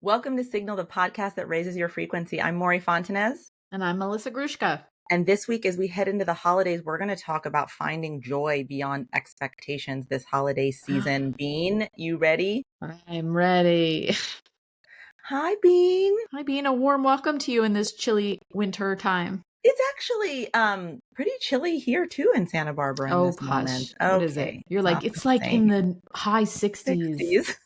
Welcome to Signal, the podcast that raises your frequency. I'm Maury Fontanez. And I'm Melissa Grushka. And this week, as we head into the holidays, we're going to talk about finding joy beyond expectations this holiday season. Bean, you ready? I'm ready. Hi, Bean. Hi, Bean. A warm welcome to you in this chilly winter time. It's actually pretty chilly here, too, in Santa Barbara in this moment. Okay. What is it? You're like, it's like in the high 60s.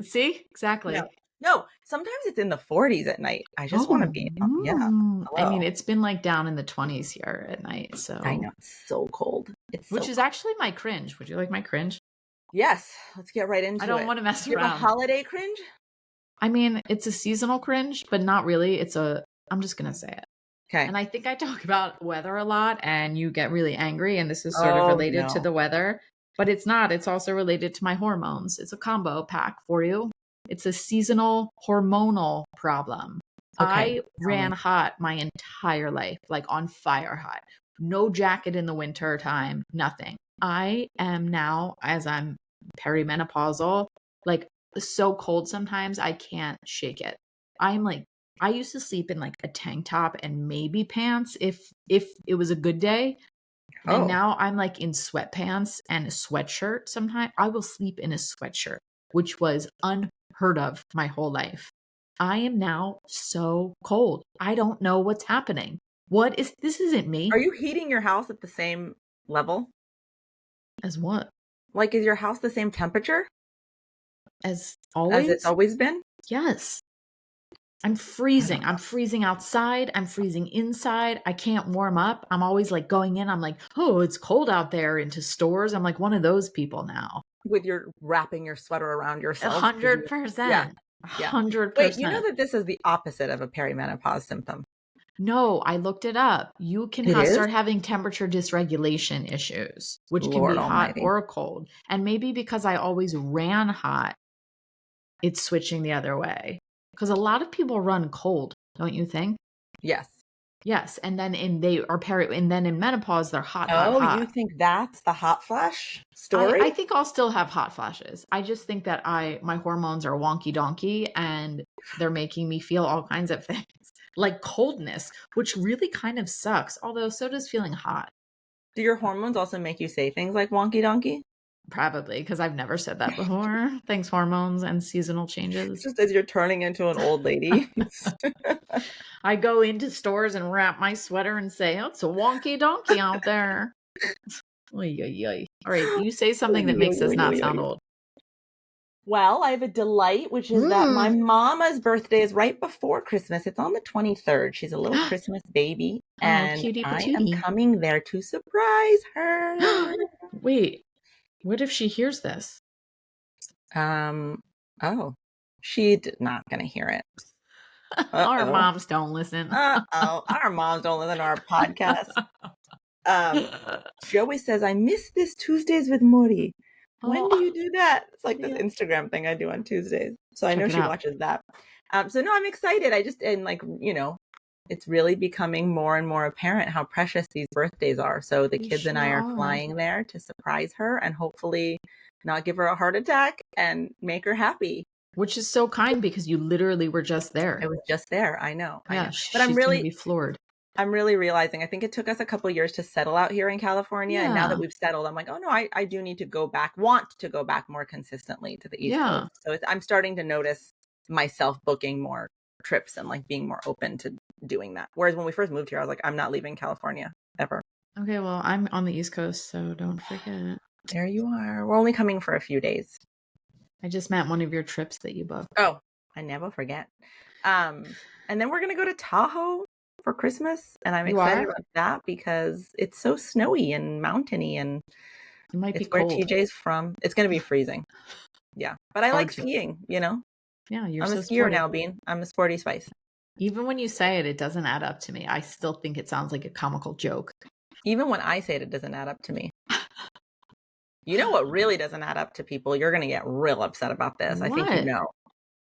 See? Exactly. No, sometimes it's in the 40s at night. I just want to be, Hello. I mean, it's been like down in the 20s here at night. So I know, it's so cold. Which is actually my cringe. Would you like my cringe? Yes, let's get right into it. I don't want to mess around. You have a holiday cringe? I mean, it's a seasonal cringe, but not really. I'm just going to say it. Okay. And I think I talk about weather a lot and you get really angry, and this is sort of related to the weather, but it's not. It's also related to my hormones. It's a combo pack for you. It's a seasonal hormonal problem. Okay, I ran hot my entire life, like on fire hot. No jacket in the winter time, nothing. I am now, as I'm perimenopausal, like so cold sometimes I can't shake it. I'm like, I used to sleep in like a tank top and maybe pants if it was a good day. And now I'm like in sweatpants and a sweatshirt. Sometimes I will sleep in a sweatshirt, which was unheard of my whole life. I am now so cold. I don't know what's happening. This isn't me. Are you heating your house at the same level? As what? Like, is your house the same temperature? As always? As it's always been? Yes. I'm freezing. I'm freezing outside. I'm freezing inside. I can't warm up. I'm always like going in. I'm like, oh, it's cold out there, into stores. I'm like one of those people now. With your wrapping your sweater around yourself. 100%. Yeah. 100%. Wait, you know that this is the opposite of a perimenopause symptom? No, I looked it up. You can start having temperature dysregulation issues, which can be hot or cold. And maybe because I always ran hot, it's switching the other way. Because a lot of people run cold, don't you think? Yes. Yes, and then in menopause they're hot. Oh, you think that's the hot flash story? I think I'll still have hot flashes. I just think that my hormones are wonky donkey and they're making me feel all kinds of things, like coldness, which really kind of sucks. Although so does feeling hot. Do your hormones also make you say things like wonky donkey? Probably, because I've never said that before. Thanks, hormones and seasonal changes. Just as you're turning into an old lady. I go into stores and wrap my sweater and say, oh, it's a wonky donkey out there. Oy, oy, oy. All right, you say something that makes us not sound old. Well, I have a delight, which is that my mama's birthday is right before Christmas. It's on the 23rd. She's a little Christmas baby. And I am coming there to surprise her. Wait. What if she hears this? She's not going to hear it. Our moms don't listen. Our moms don't listen to our podcast. She always says, I miss this Tuesdays with Maury. When do you do that? It's like this Instagram thing I do on Tuesdays. So I know she watches that. So no, I'm excited. It's really becoming more and more apparent how precious these birthdays are. So the kids and I are flying there to surprise her and hopefully not give her a heart attack and make her happy. Which is so kind because you literally were just there. I was just there. I know. Yeah, but I'm really gonna be floored. I'm really realizing, I think it took us a couple of years to settle out here in California. Yeah. And now that we've settled, I'm like, oh no, I do need to want to go back more consistently to the East Coast. So I'm starting to notice myself booking more trips and like being more open to doing that. Whereas when we first moved here, I was like, I'm not leaving California ever. Okay, well, I'm on the East Coast, so don't forget. There you are. We're only coming for a few days. I just meant one of your trips that you booked. Oh, I never forget. And then we're going to go to Tahoe for Christmas. And I'm excited about that because it's so snowy and mountainy and it might be where cold. TJ's from. It's going to be freezing. Yeah. But I like skiing, you know? Yeah, I'm a skier now, Bean. I'm a sporty spice. Even when you say it, it doesn't add up to me. I still think it sounds like a comical joke. Even when I say it, it doesn't add up to me. You know what really doesn't add up to people? You're going to get real upset about this. What? I think you know.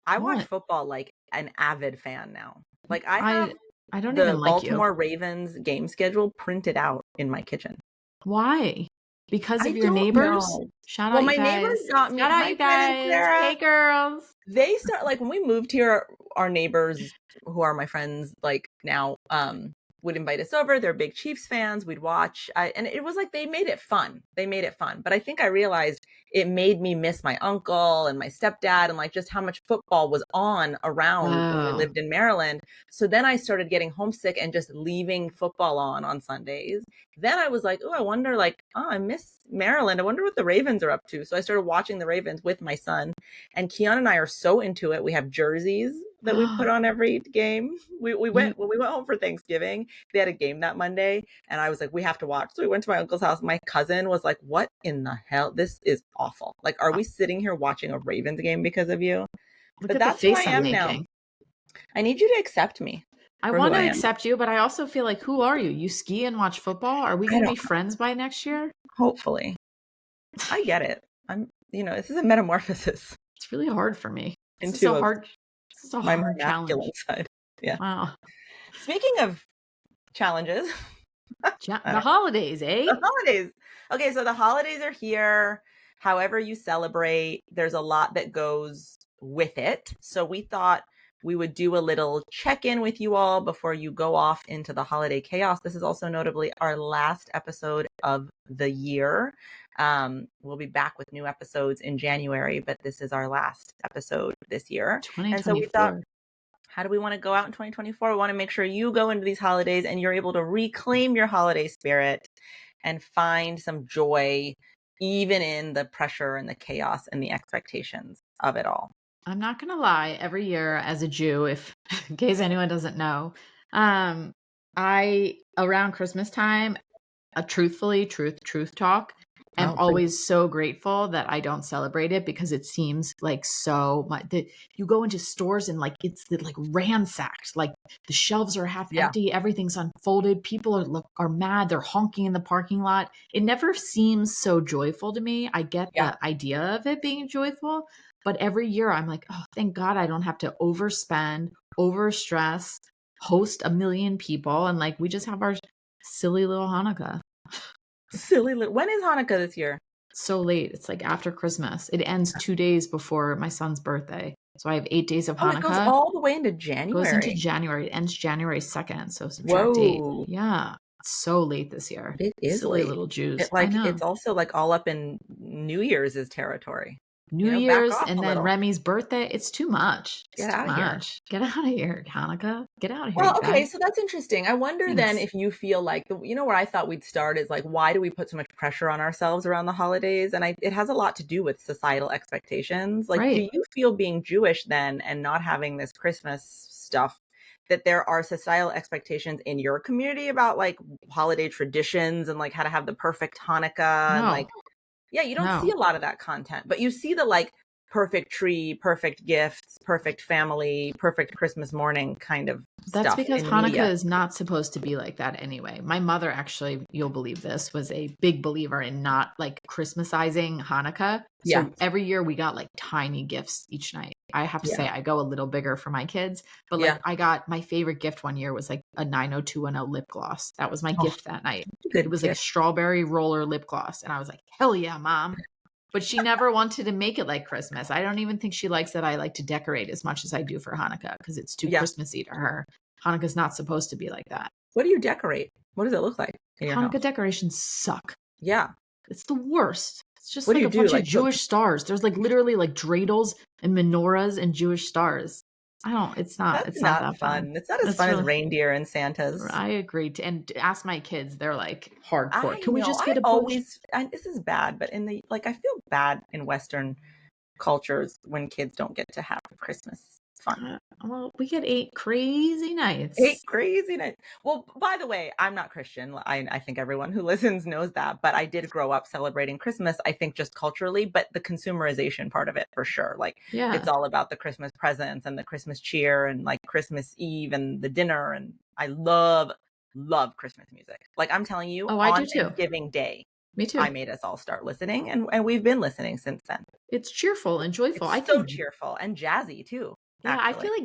I watch football like an avid fan now. Like I don't even like Baltimore Ravens game schedule printed out in my kitchen. Why? Because of your neighbors? Know. Shout out, my you guys. neighbors got me. Shout out, you guys. Hey, girls. They start like when we moved here, our neighbors who are my friends like now would invite us over. They're big Chiefs fans. We'd watch and it was like they made it fun. But I think I realized it made me miss my uncle and my stepdad and like just how much football was on around when we lived in Maryland. So then I started getting homesick and just leaving football on Sundays. Then I was like, oh, I wonder like, oh, I miss Maryland. I wonder what the Ravens are up to. So I started watching the Ravens with my son. And Keon and I are so into it. We have jerseys that we put on every game. We went when we went home for Thanksgiving. They had a game that Monday, and I was like, we have to watch. So we went to my uncle's house. My cousin was like, "What in the hell? This is awful. Like, are we sitting here watching a Ravens game because of you?" But that's who I am now. I need you to accept me. I want to accept you, but I also feel like, who are you? You ski and watch football? Are we going to be friends by next year? Hopefully. I get it. This is a metamorphosis. It's really hard for me. This is a hard challenge. Side. Yeah. Wow. Speaking of challenges. The holidays, eh? The holidays. Okay, so the holidays are here. However you celebrate, there's a lot that goes with it. So we thought we would do a little check-in with you all before you go off into the holiday chaos. This is also notably our last episode of the year. We'll be back with new episodes in January, but this is our last episode this year. 2024. And so we thought, how do we want to go out in 2024? We want to make sure you go into these holidays and you're able to reclaim your holiday spirit and find some joy even in the pressure and the chaos and the expectations of it all. I'm not going to lie, every year as a Jew, in case anyone doesn't know, I, around Christmas time, truthfully, truth talk, am always so grateful that I don't celebrate it because it seems like so much that you go into stores and like it's like ransacked, like the shelves are half empty, everything's unfolded, people are mad, they're honking in the parking lot. It never seems so joyful to me. I get the idea of it being joyful, but every year I'm like, oh, thank God I don't have to overspend, overstress, host a million people, and like we just have our silly little Hanukkah. When is Hanukkah this year? So late. It's like after Christmas. It ends 2 days before my son's birthday. So I have 8 days of Hanukkah. It goes all the way into January. It goes into January. It ends January 2nd. So subtract 8. Yeah. It's so late this year. It is silly late. Little Jews. It's also like all up in New Year's territory. New Year's and then Remy's birthday. It's too much. Get out of here. Get out of here, Hanukkah. Get out of here. Well, okay, so that's interesting. I wonder then if you feel like, where I thought we'd start is like, why do we put so much pressure on ourselves around the holidays? And it has a lot to do with societal expectations. Like, do you feel being Jewish then and not having this Christmas stuff, that there are societal expectations in your community about like holiday traditions and like how to have the perfect Hanukkah and like, you don't see a lot of that content, but you see the like perfect tree, perfect gifts, perfect family, perfect Christmas morning kind of stuff. That's because Hanukkah is not supposed to be like that anyway. My mother actually, you'll believe this, was a big believer in not like Christmasizing Hanukkah. So every year we got like tiny gifts each night. I have to say I go a little bigger for my kids, but like I got my favorite gift one year was like a 90210 lip gloss. That was my gift that night. It was like a strawberry roller lip gloss. And I was like, hell yeah, Mom. But she never wanted to make it like Christmas. I don't even think she likes that I like to decorate as much as I do for Hanukkah because it's too Christmassy to her. Hanukkah's not supposed to be like that. What do you decorate? What does it look like in your Hanukkah house? Decorations suck. Yeah. It's the worst. It's just like a bunch of Jewish stars. There's like literally like dreidels and menorahs and Jewish stars. It's not that fun. It's not as fun as reindeer and Santas. I agree. And ask my kids, they're like hardcore. Can we just get this is bad, but I feel bad in Western cultures when kids don't get to have Christmas fun. Well, we get 8 crazy nights. 8 crazy nights. Well, by the way, I'm not Christian. I think everyone who listens knows that, but I did grow up celebrating Christmas, I think just culturally, but the consumerization part of it for sure. Like it's all about the Christmas presents and the Christmas cheer and like Christmas Eve and the dinner. And I love Christmas music. Like I'm telling you, I do too. Thanksgiving Day. Me too. I made us all start listening and we've been listening since then. It's cheerful and joyful. It's so cheerful and jazzy too. Yeah, actually. I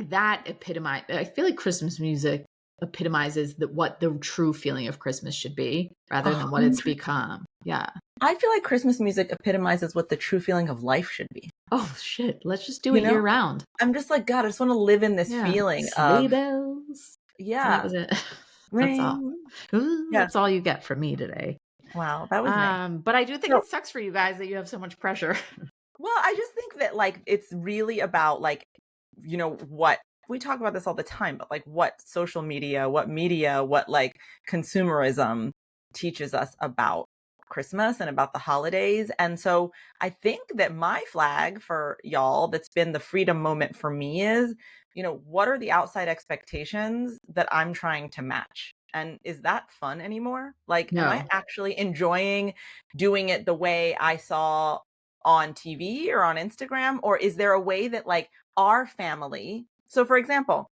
feel like Christmas music epitomizes what the true feeling of Christmas should be rather than what it's become. Yeah. I feel like Christmas music epitomizes what the true feeling of life should be. Oh shit, let's just do You it year know? round. I'm just like, God, I just want to live in this Yeah. feeling Sleigh of, bells. So that yeah, was it. That's all. ring. Ooh, Yeah. that's all you get from me today. Wow, that was nice. But I do think So, it sucks for you guys that you have so much pressure. well, I just think that like it's really about like, what we talk about this all the time, but like what social media, what like consumerism teaches us about Christmas and about the holidays. And so I think that my flag for y'all that's been the freedom moment for me is, what are the outside expectations that I'm trying to match? And is that fun anymore? Like, am I No. actually enjoying doing it the way I saw on TV or on Instagram? Or is there a way that like our family, so for example,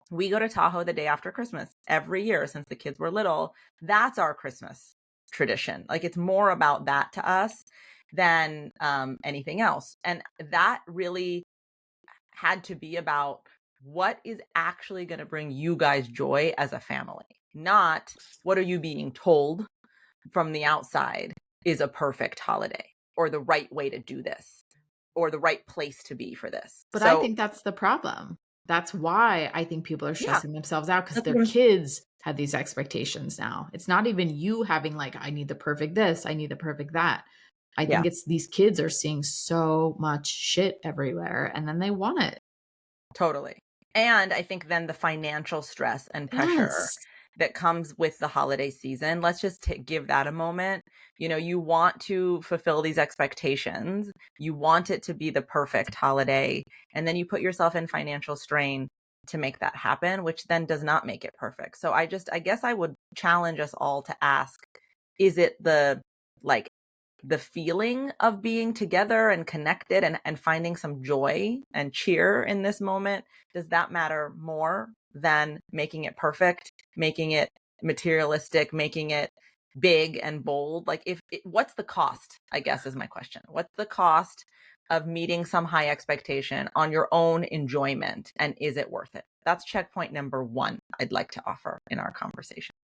we go to Tahoe the day after Christmas every year since the kids were little. That's our Christmas tradition. Like it's more about that to us than anything else. And that really had to be about what is actually going to bring you guys joy as a family, not what are you being told from the outside is a perfect holiday or the right way to do this or the right place to be for this. But I So, think that's the problem. That's why I think people are yeah, stressing themselves out because that's their what I'm kids have these expectations now. It's not even you having like, I need the perfect this, I need the perfect that. I yeah, think it's these kids are seeing so much shit everywhere and then they want it. totally. And I think then the financial stress and pressure Yes. that comes with the holiday season, let's just give that a moment. You want to fulfill these expectations. You want it to be the perfect holiday. And then you put yourself in financial strain to make that happen, which then does not make it perfect. So I guess I would challenge us all to ask, is it like, the feeling of being together and connected and finding some joy and cheer in this moment, does that matter more than making it perfect, making it materialistic, making it big and bold? Like what's the cost, I guess is my question. What's the cost of meeting some high expectation on your own enjoyment, and is it worth it? That's checkpoint number 1 I'd like to offer in our conversation.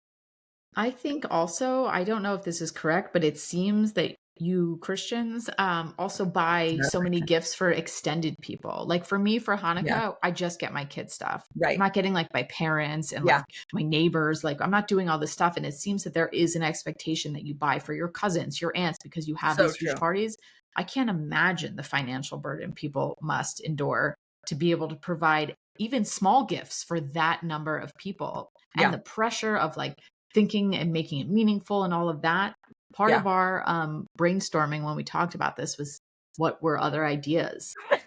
I think also, I don't know if this is correct, but it seems that you Christians also That's buy another so many question. gifts for extended people. Like for me, for Yeah, Hanukkah, I just get my kids stuff. I'm right. not getting like my parents and Yeah, like my neighbors. Like I'm not doing all this stuff. And it seems that there is an expectation that you buy for your cousins, your aunts, because you have so these huge true. parties. I can't imagine the financial burden people must endure to be able to provide even small gifts for that number of people and Yeah, the pressure of like thinking and making it meaningful and all of that. Part yeah. of our brainstorming when we talked about this was what were other ideas, but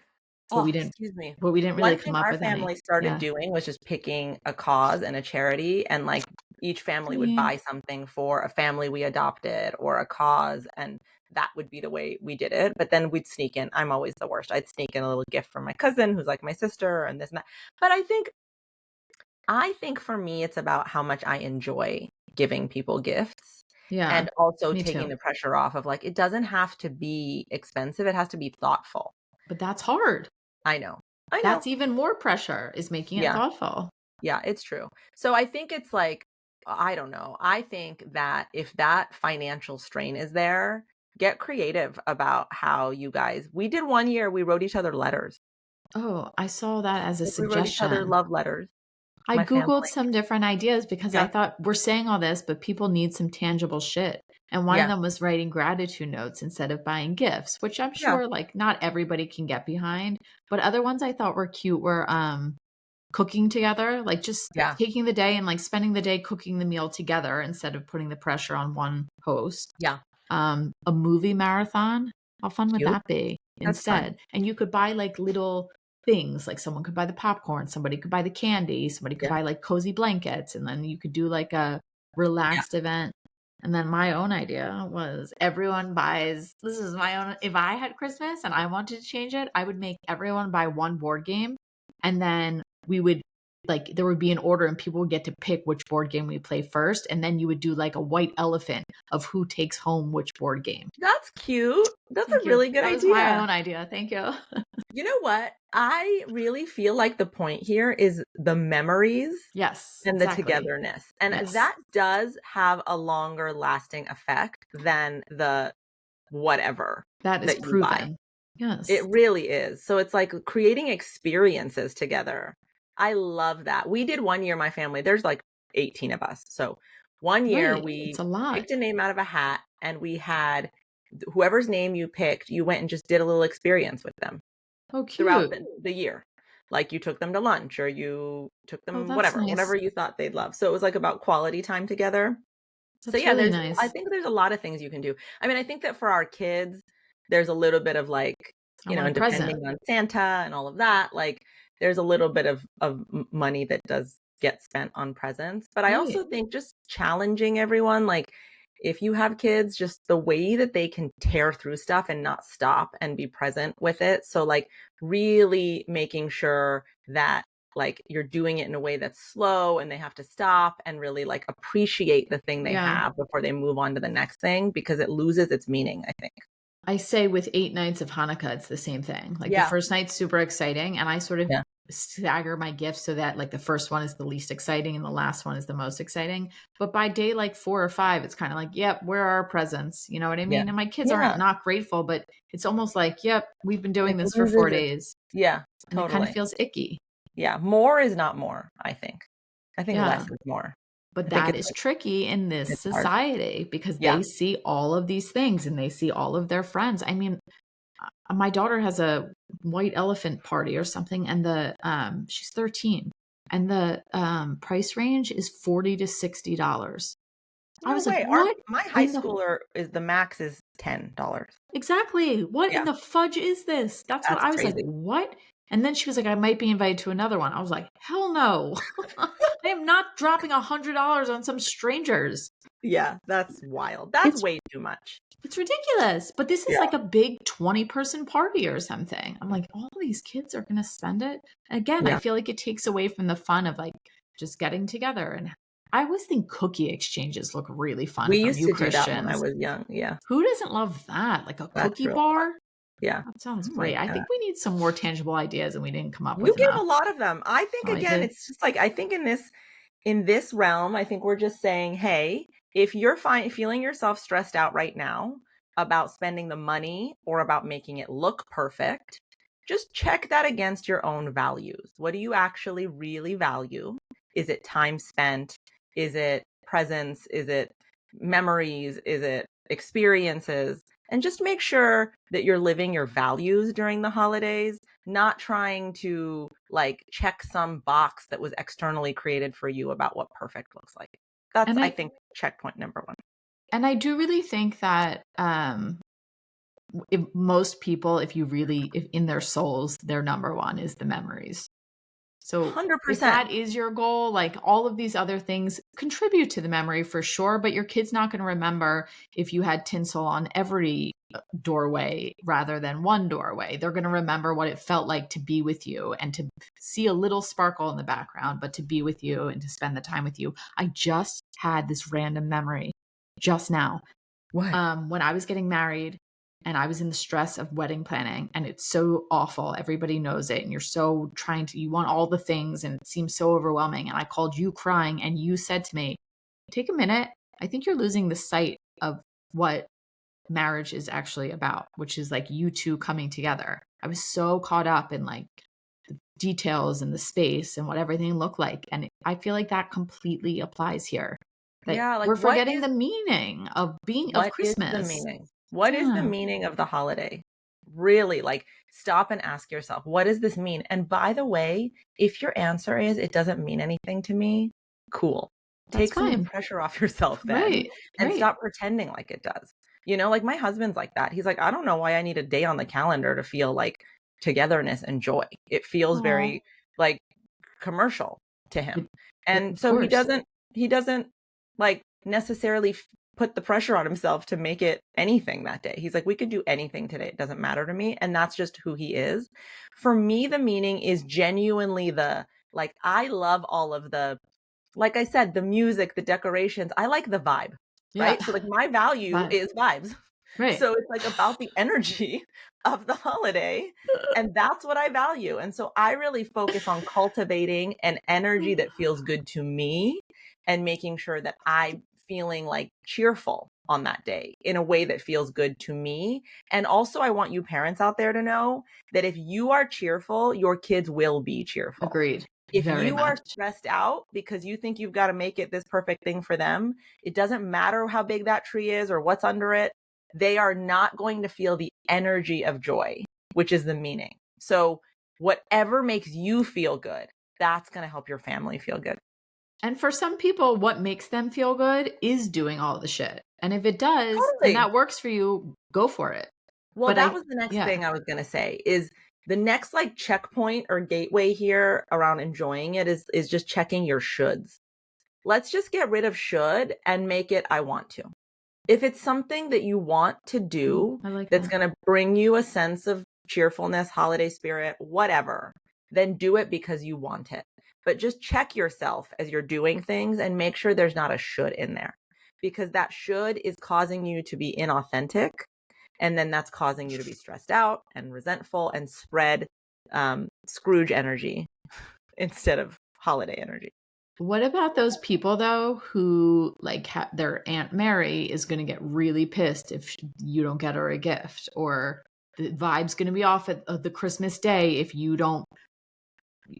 Oh, excuse me. we didn't really One come thing up our with any. family started Yeah. doing was just picking a cause and a charity, and like each family would Same. buy something for a family we adopted or a cause, and that would be the way we did it. But then we'd sneak in, I'm always the worst. I'd sneak in a little gift from my cousin who's like my sister and this and that. But I think for me it's about how much I enjoy giving people gifts Yeah. and also Me taking too. the pressure off of like it doesn't have to be expensive, it has to be thoughtful. But that's hard. I know. I know. That's even more pressure is making it Yeah. thoughtful. Yeah, it's true. So I think it's like, I don't know. I think that if that financial strain is there, get creative about how you guys, we did one year, we wrote each other letters. Oh, I saw that as a Like we wrote each other suggestion. love letters, I my Googled family. some different ideas because I Yeah. thought we're saying all this, but people need some tangible shit. And one of Yeah. them was writing gratitude notes instead of buying gifts, which I'm Yeah. sure like not everybody can get behind. But other ones I thought were cute were cooking together, like just Yeah. taking the day and like spending the day cooking the meal together instead of putting the pressure on one host. Yeah. A movie marathon. How fun would Cute. that be That's fun. instead? And you could buy like little things, like someone could buy the popcorn, somebody could buy the candy, somebody could Yeah. buy like cozy blankets, and then you could do like a Yeah. relaxed event. And then my own idea was everyone buys, this is my own, if I had Christmas and I wanted to change it, I would make everyone buy one board game. And then we would like, there would be an order and people would get to pick which board game we play first. And then you would do like a white elephant of who takes home which board game. That's cute. That's Thank a you. really good That was my idea. own idea. Thank you. You know what? I really feel like the point here is the memories Yes, and the exactly. togetherness. And Yes. that does have a longer lasting effect than the whatever That is that you buy. proven. Yes. It really is. So it's like creating experiences together. I love that. We did one year, my family, there's like 18 of us. So one year Right. It's we a lot. picked a name out of a hat and we had whoever's name you picked, you went and just did a little experience with them Oh, throughout cute. the year. Like you took them to lunch or you took Oh, them that's whatever nice. you thought they'd love. So it was like about quality time together. So That's yeah, really I nice. think there's a lot of things you can do. I mean, I think that for our kids, there's a little bit of like, I want a and present. depending on Santa and all of that, like there's a little bit of money that does get spent on presents. But I Right. also think just challenging everyone, like if you have kids, just the way that they can tear through stuff and not stop and be present with it. So like really making sure that like you're doing it in a way that's slow and they have to stop and really like appreciate the thing they Yeah. have before they move on to the next thing, because it loses its meaning, I think. I say with 8 nights of Hanukkah, it's the same thing. Like the Yeah. first night's super exciting, and I sort of Yeah. stagger my gifts so that like the first one is the least exciting and the last one is the most exciting. But by day like 4 or 5, it's kind of like, yep, where are our presents? You know what I Yeah. mean? And my kids aren't Yeah. not grateful, but it's almost like, yep, we've been doing It this for 4 loses its, days. yeah, And it kind of totally. feels icky. Yeah. More is not more, I think. I think less Yeah. is more. But I think that it's is like, tricky in this it's hard. society because Yeah. they see all of these things and they see all of their friends. I mean, my daughter has a white elephant party or something, and she's 13, and the price range is $40 to $60. I No was like, way. what My high in the schooler is the max is $10. exactly, what in Yeah. the fudge is this? That's what That's I was like, crazy. what? And then she was like, I might be invited to another one. I was like, hell no. I am not dropping $100 on some strangers. Yeah, that's wild. That's It's way too much. It's ridiculous, but this is Yeah. like a big 20-person party or something. I'm like, all these kids are going to spend it. Again, I Yeah. feel like it takes away from the fun of like just getting together. And I always think cookie exchanges look really fun We from used you to do that when I Christians. was young. Yeah. Who doesn't love that? Like a That's cookie real fun. bar? Yeah. That sounds Oh my great. I God. think we need some more tangible ideas and we didn't come up You with gave a enough. lot of them. I think Oh, I again, did. it's just like I think in this realm, I think we're just saying, hey, if you're feeling yourself stressed out right now about spending the money or about making it look perfect, just check that against your own values. What do you actually really value? Is it time spent? Is it presence? Is it memories? Is it experiences? And just make sure that you're living your values during the holidays, not trying to like check some box that was externally created for you about what perfect looks like. That's, And I I think, checkpoint number one. and I do really think that if most people, if in their souls, their number one is the memories. So if 100%. that is your goal, like all of these other things contribute to the memory for sure, but your kid's not going to remember if you had tinsel on every doorway rather than one doorway. They're going to remember what it felt like to be with you and to see a little sparkle in the background, but to be with you and to spend the time with you. I just had this random memory just now. What? When I was getting married and I was in the stress of wedding planning and it's so awful. Everybody knows it. And you're so you want all the things and it seems so overwhelming. And I called you crying and you said to me, take a minute. I think you're losing the sight of what marriage is actually about, which is like you two coming together. I was so caught up in like the details and the space and what everything looked like. And I feel like that completely applies here. That Yeah, like we're forgetting the meaning of what is the Christmas. meaning? What is the Yeah. meaning of the holiday? Really, like stop and ask yourself, what does this mean? And by the way, if your answer is it doesn't mean anything to me, cool. That's Take some of the fine. pressure off yourself then Right. and Right. stop pretending like it does. You know, like my husband's like that. He's like, I don't know why I need a day on the calendar to feel like togetherness and joy. It feels Oh, very like commercial to him. And of so course. he doesn't like necessarily put the pressure on himself to make it anything that day. He's like, we could do anything today. It doesn't matter to me. And that's just who he is. For me, the meaning is genuinely like, I love all of like I said, the music, the decorations. I like the vibe, Yeah. right? So like my value Fine. is vibes. Right. So it's like about the energy of the holiday. And that's what I value. And so I really focus on cultivating an energy that feels good to me and making sure that I'm feeling like cheerful on that day in a way that feels good to me. And also, I want you parents out there to know that if you are cheerful, your kids will be cheerful. Agreed. If you are stressed out because you think you've got to make it this perfect thing for them, it doesn't matter how big that tree is or what's under it. They are not going to feel the energy of joy, which is the meaning. So whatever makes you feel good, that's going to help your family feel good. And for some people, what makes them feel good is doing all the shit. And if it does, and that works for you, go for it. Well, but that was the next thing I was going to say is the next like checkpoint or gateway here around enjoying it is just checking your shoulds. Let's just get rid of should and make it I want to. If it's something that you want to do that's going to bring you a sense of cheerfulness, holiday spirit, whatever, then do it because you want it. But just check yourself as you're doing things and make sure there's not a should in there, because that should is causing you to be inauthentic. And then that's causing you to be stressed out and resentful and spread Scrooge energy instead of holiday energy. What about those people, though, who like their Aunt Mary is going to get really pissed if you don't get her a gift, or the vibe's going to be off at the Christmas day if you don't,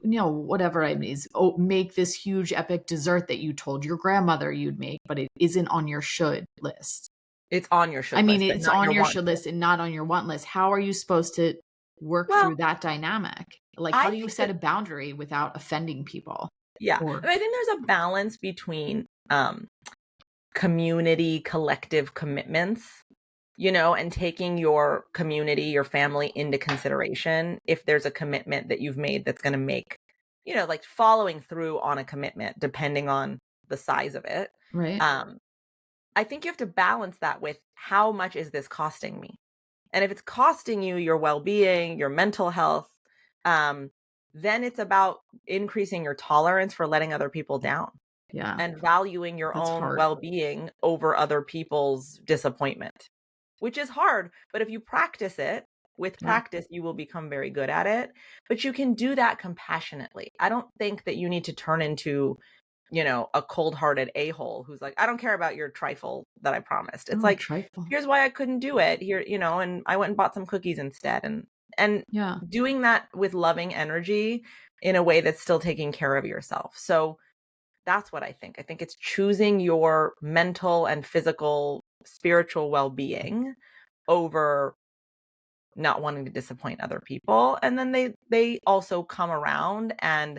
whatever it is, make this huge epic dessert that you told your grandmother you'd make, but it isn't on your should list. It's on your should list. I mean, it's on your should list and not on your want list. How are you supposed to work through that dynamic? Like, how do you set a boundary without offending people? Yeah. I think there's a balance between community, collective commitments, and taking your community, your family into consideration if there's a commitment that you've made that's going to make, like following through on a commitment, depending on the size of it. Right. I think you have to balance that with how much is this costing me? And if it's costing you your well-being, your mental health, then it's about increasing your tolerance for letting other people down. Yeah. And valuing your own well-being over other people's disappointment, which is hard. But if you practice it, with practice, you will become very good at it. But you can do that compassionately. I don't think that you need to turn into, a cold-hearted a-hole who's like, I don't care about your trifle that I promised. It's trifle. Here's why I couldn't do it here, and I went and bought some cookies instead. And doing that with loving energy in a way that's still taking care of yourself. So that's what I think. I think it's choosing your mental and physical, spiritual well-being over not wanting to disappoint other people. And then they also come around, and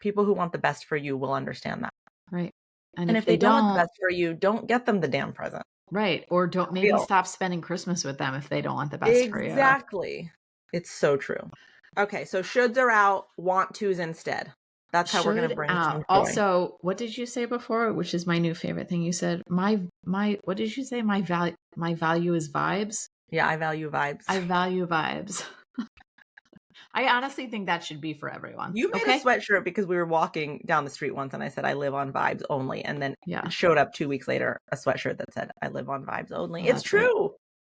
people who want the best for you will understand that. Right. And if they don't want the best for you, don't get them the damn present. Right. Or don't maybe stop spending Christmas with them if they don't want the best for you. Exactly. It's so true. Okay, so shoulds are out, want tos instead. That's how we're going to bring some joy. Also, what did you say before? Which is my new favorite thing. You said what did you say? My value is vibes. Yeah, I value vibes. I value vibes. I honestly think that should be for everyone. You made a sweatshirt because we were walking down the street once and I said, I live on vibes only. And then it showed up 2 weeks later, a sweatshirt that said, I live on vibes only. It's true. Right.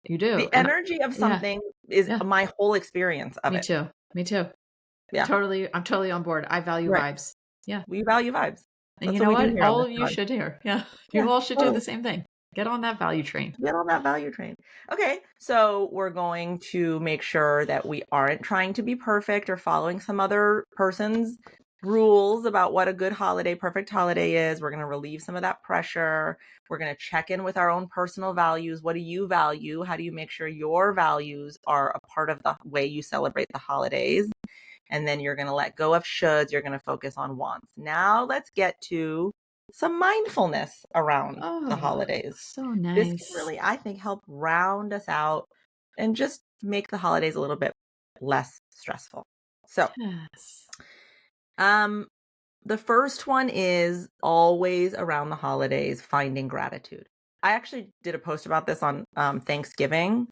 You do. The energy of something is my whole experience of it. Me too. Yeah. I'm totally on board. I value vibes. Yeah. We value vibes. And you know what? All of you should hear. Yeah. You all should do the same thing. Get on that value train. Get on that value train. Okay. So we're going to make sure that we aren't trying to be perfect or following some other person's rules about what a good holiday, perfect holiday is. We're going to relieve some of that pressure. We're going to check in with our own personal values. What do you value? How do you make sure your values are a part of the way you celebrate the holidays? And then you're going to let go of shoulds. You're going to focus on wants. Now let's get to some mindfulness around the holidays. So nice. This can really, I think, help round us out and just make the holidays a little bit less stressful. So, the first one is always around the holidays, finding gratitude. I actually did a post about this on Thanksgiving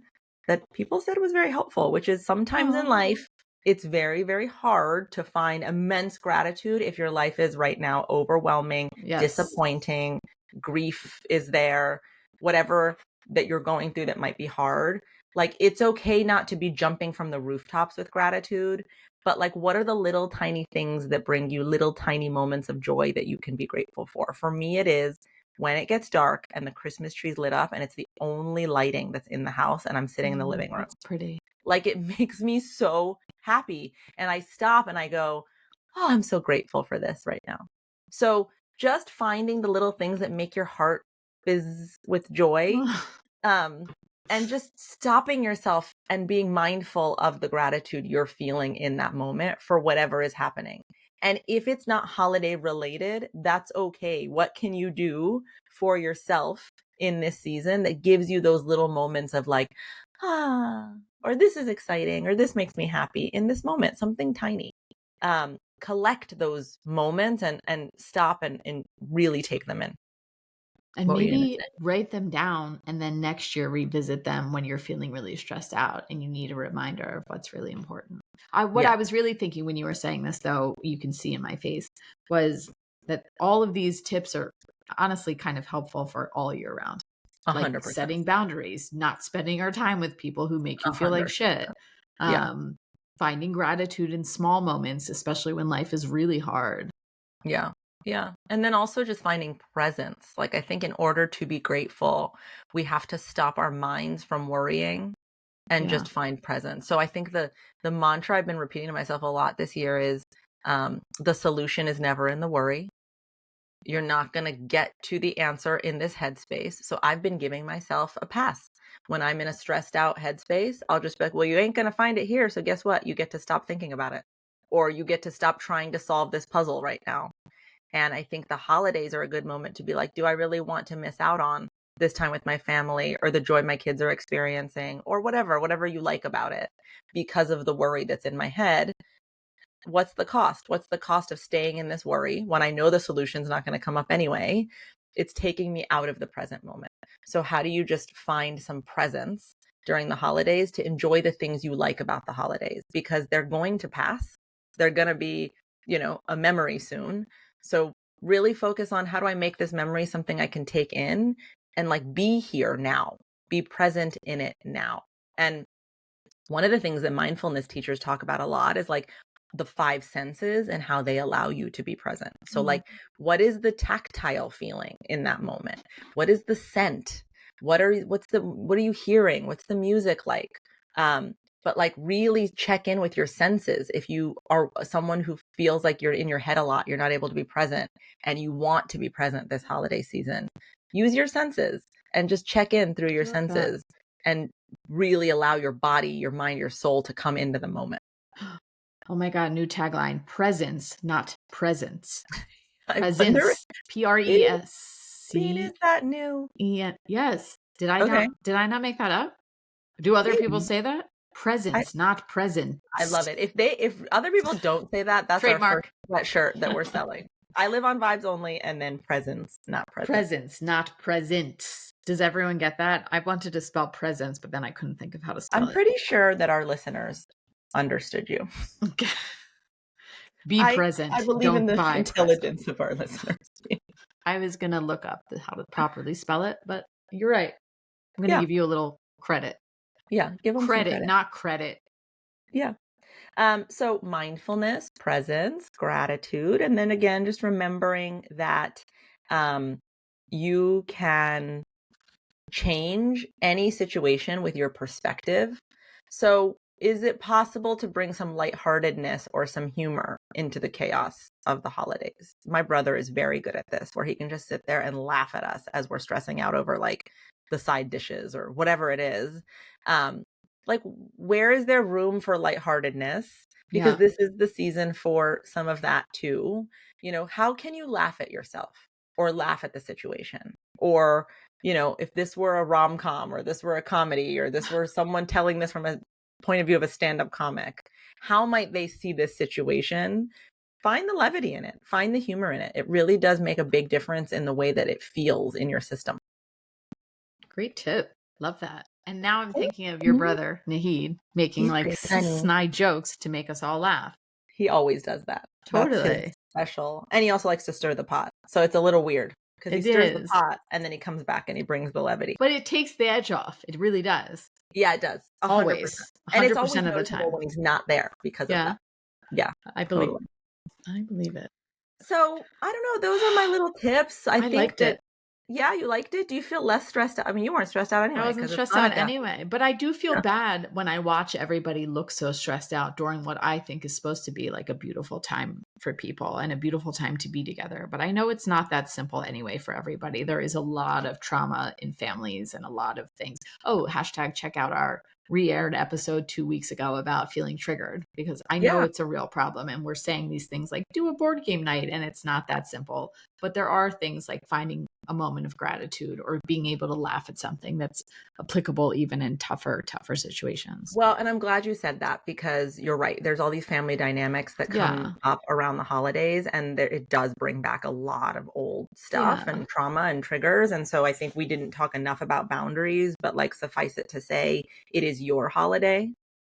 that people said was very helpful, which is sometimes in life, it's very, very hard to find immense gratitude if your life is right now overwhelming, disappointing, grief is there, whatever that you're going through that might be hard. Like, it's okay not to be jumping from the rooftops with gratitude, but like, what are the little tiny things that bring you little tiny moments of joy that you can be grateful for? For me, it is when it gets dark and the Christmas tree's lit up and it's the only lighting that's in the house and I'm sitting in the living room. That's pretty. Like, it makes me so happy. And I stop and I go, oh, I'm so grateful for this right now. So just finding the little things that make your heart fizz with joy, and just stopping yourself and being mindful of the gratitude you're feeling in that moment for whatever is happening. And if it's not holiday related, that's okay. What can you do for yourself in this season that gives you those little moments of like, or this is exciting, or this makes me happy in this moment, something tiny. Collect those moments and stop and really take them in. And maybe write them down and then next year revisit them when you're feeling really stressed out and you need a reminder of what's really important. I was really thinking when you were saying this, though, you can see in my face, was that all of these tips are honestly kind of helpful for all year round. 100%. Like setting boundaries, not spending our time with people who make you feel like shit. Finding gratitude in small moments, especially when life is really hard. Yeah. Yeah. And then also just finding presence. Like, I think in order to be grateful, we have to stop our minds from worrying and just find presence. So I think the mantra I've been repeating to myself a lot this year is the solution is never in the worry. You're not going to get to the answer in this headspace. So I've been giving myself a pass. When I'm in a stressed out headspace, I'll just be like, well, you ain't going to find it here. So guess what? You get to stop thinking about it, or you get to stop trying to solve this puzzle right now. And I think the holidays are a good moment to be like, do I really want to miss out on this time with my family or the joy my kids are experiencing or whatever you like about it because of the worry that's in my head? What's the cost? What's the cost of staying in this worry when I know the solution's not going to come up anyway? It's taking me out of the present moment. So how do you just find some presence during the holidays to enjoy the things you like about the holidays? Because they're going to pass. They're going to be, a memory soon. So really focus on, how do I make this memory something I can take in and like be here now, be present in it now. And one of the things that mindfulness teachers talk about a lot is like the 5 senses and how they allow you to be present. So like, what is the tactile feeling in that moment? What is the scent? What are you hearing? What's the music like? But like really check in with your senses. If you are someone who feels like you're in your head a lot, you're not able to be present, and you want to be present this holiday season, use your senses and just check in through your senses and really allow your body, your mind, your soul to come into the moment. Oh my God, new tagline: presence, not presence. Presence. P-R-E-S-C. Is that new? Yes. Did I not make that up? Do other people say that? Presence, not present. I love it. If other people don't say that, that's trademark. Our first sweatshirt that we're selling. I live on vibes only, and then presence, not present. Presence, not present. Does everyone get that? I wanted to spell presence, but then I couldn't think of how to spell it. I'm pretty sure that our listeners understood you. Be present. I believe in the intelligence of our listeners. I was going to look up how to properly spell it, but you're right. I'm going to give you a little credit. Yeah, give them credit, not credit. Yeah. So mindfulness, presence, gratitude, and then again, just remembering that you can change any situation with your perspective. So is it possible to bring some lightheartedness or some humor into the chaos of the holidays? My brother is very good at this, where he can just sit there and laugh at us as we're stressing out over like the side dishes or whatever it is. Like, where is there room for lightheartedness? Because this is the season for some of that too. How can you laugh at yourself or laugh at the situation? Or, if this were a rom-com or this were a comedy or this were someone telling this from a point of view of a stand-up comic, how might they see this situation? Find the levity in it. Find the humor in it. It really does make a big difference in the way that it feels in your system. Great tip. Love that. And now I'm thinking of your brother, Nahid, making like snide jokes to make us all laugh. He always does that. Totally. That's his special. And he also likes to stir the pot. So it's a little weird because he stirs the pot and then he comes back and he brings the levity. But it takes the edge off. It really does. Yeah, it does. 100%. Always. 100% and it's always of the time when he's not there because of that. Yeah. I believe it. So I don't know. Those are my little tips. I think liked it. Yeah, you liked it? Do you feel less stressed out? I mean, you weren't stressed out anyway. I wasn't stressed out anyway, but I do feel bad when I watch everybody look so stressed out during what I think is supposed to be like a beautiful time for people and a beautiful time to be together. But I know it's not that simple anyway for everybody. There is a lot of trauma in families and a lot of things. Oh, hashtag check out our re-aired episode 2 weeks ago about feeling triggered, because I know it's a real problem. And we're saying these things like do a board game night, and it's not that simple. But there are things like finding a moment of gratitude or being able to laugh at something that's applicable even in tougher situations. Well, and I'm glad you said that, because you're right. There's all these family dynamics that come up around the holidays, and it does bring back a lot of old stuff and trauma and triggers. And so I think we didn't talk enough about boundaries, but like, suffice it to say, it is your holiday.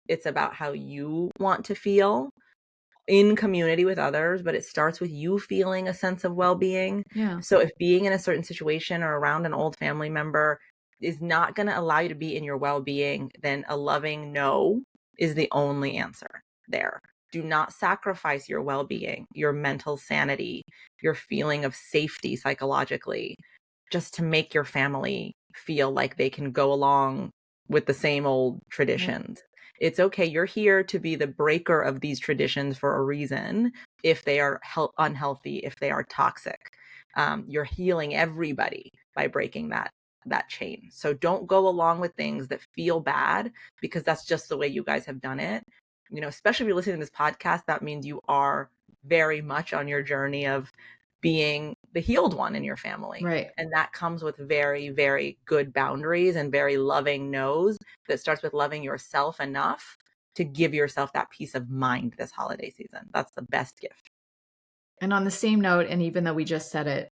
It's about how you want to feel in community with others, but it starts with you feeling a sense of well-being. So if being in a certain situation or around an old family member is not going to allow you to be in your well-being, then a loving no is the only answer there. Do not sacrifice your well-being, your mental sanity, your feeling of safety psychologically, just to make your family feel like they can go along with the same old traditions. It's okay. You're here to be the breaker of these traditions for a reason. If they are unhealthy, if they are toxic, you're healing everybody by breaking that chain. So don't go along with things that feel bad, because that's just the way you guys have done it. You know, especially if you're listening to this podcast, that means you are very much on your journey of being the healed one in your family. Right. And that comes with very, very good boundaries and very loving no's, that starts with loving yourself enough to give yourself that peace of mind this holiday season. That's the best gift. And on the same note, and even though we just said it,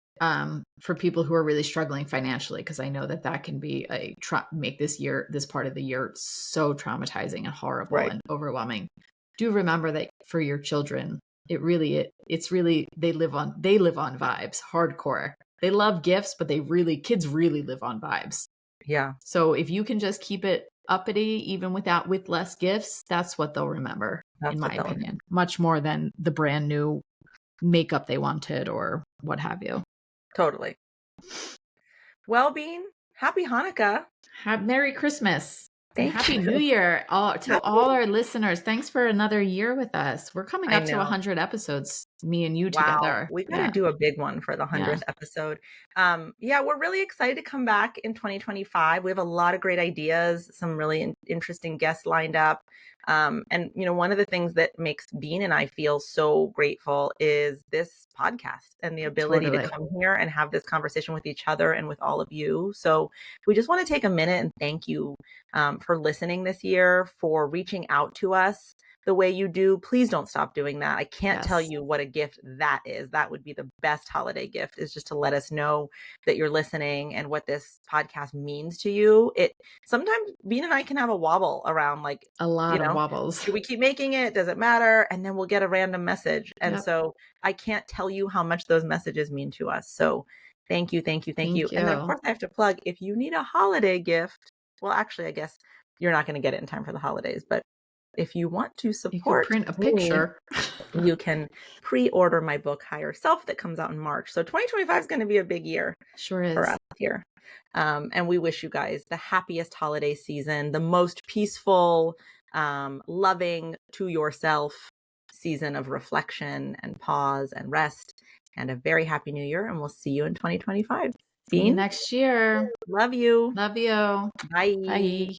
for people who are really struggling financially, because I know that can be make this part of the year so traumatizing and horrible and overwhelming. Do remember that for your children, it's really they live on vibes, hardcore. They love gifts, but kids really live on vibes. Yeah. So if you can just keep it uppity, even with less gifts, that's what they'll remember, in my opinion, much more than the brand new makeup they wanted or what have you. Totally. Well, Bean, happy Hanukkah. Merry Christmas. And Happy New Year to all our listeners. Thanks for another year with us. We're coming up to 100 episodes, me and you together. We got to do a big one for the 100th episode. We're really excited to come back in 2025. We have a lot of great ideas, some really interesting guests lined up. And, you know, one of the things that makes Bean and I feel so grateful is this podcast and the ability to come here and have this conversation with each other and with all of you. So we just want to take a minute and thank you for listening this year, for reaching out to us the way you do. Please don't stop doing that. I can't tell you what a gift that is. That would be the best holiday gift, is just to let us know that you're listening and what this podcast means to you. Sometimes Bean and I can have a wobble around, like, a lot of wobbles. Do we keep making it? Does it matter? And then we'll get a random message. And so I can't tell you how much those messages mean to us. So thank you. And then, of course, I have to plug, if you need a holiday gift, well, actually, I guess you're not going to get it in time for the holidays, but if you want to support, you can print a picture. You can pre-order my book, Higher Self, that comes out in March. So 2025 is going to be a big year for us here. And we wish you guys the happiest holiday season, the most peaceful, loving to yourself season of reflection and pause and rest, and a very happy new year. And we'll see you in 2025. See you next year. Love you. Love you. Bye. Bye.